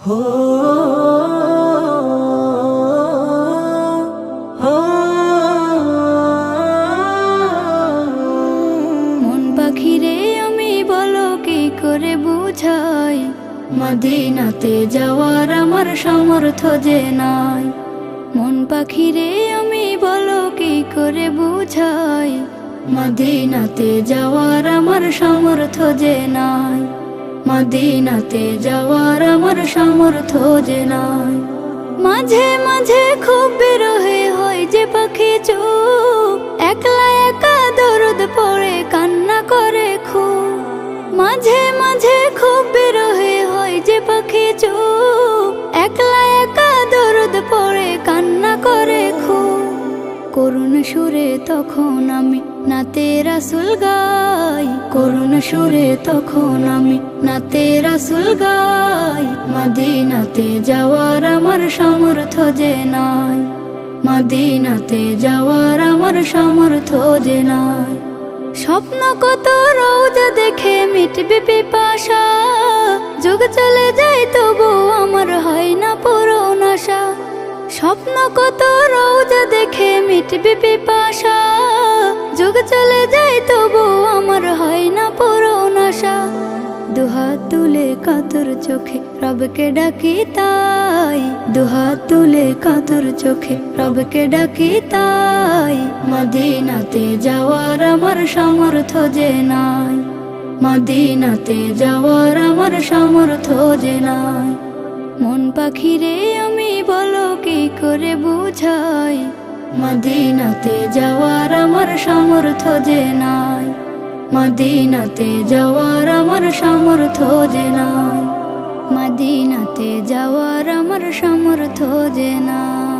হো হো মন পাখিরে আমি বলো কি করে বুঝাই, মদিনাতে যাওয়ার আমার সামর্থ্য যে নাই। মন পাখিরে আমি বলো কি করে বুঝাই, মদিনাতে যাওয়ার আমার সামর্থ্য যে নাই। মদিনাতে যাওয়ার আমার সামর্থ্য যে নাই। মাঝে মাঝে খুব বিরহে হয় যে পাখি চুপ, একলা একা দরদ পড়ে কান্না করে খুব। মাঝে মাঝে খুব বিরহে হয় যে পাখি চুপ, একলা একা দরদ পড়ে কান্না করে খুব। করুণ সুরে তখন আমি নাতে রাসূল গাই, করুণ সুরে তখন আমি নাতে রাসূল গাই। মদিনাতে যাওয়ার আমার সামর্থ্য যে নাই, মদিনাতে যাওয়ার আমার সামর্থ্য যে নাই। স্বপ্ন কত রোজা দেখে মিটবে পিপাসা, যুগ চলে যায় তবু আমার হয় না পূরণ আশা। স্বপ্ন কত রোজা দেখে মিটবে পিপাসা, যুগ চলে যায় তবু আমার হয় না পূরণ আশা। দুহাত তুলে কাতর চোখে রবকে ডাকি তাই, দুহাত তুলে কাতর চোখে রবকে ডাকি তাই। মদিনাতে যাওয়ার আমার সামর্থ্য যে নাই, মদিনাতে যাওয়ার আমার সামর্থ্য যে নাই। মন পাখিরে আমি বলো কি করে বুঝাই, মদিনাতে যাওয়ার আমার সামর্থ্য যে নাই। মদিনাতে যাওয়ার আমার সামর্থ্য যে নাই, মদিনাতে যাওয়ার আমার সামর্থ্য যে নাই।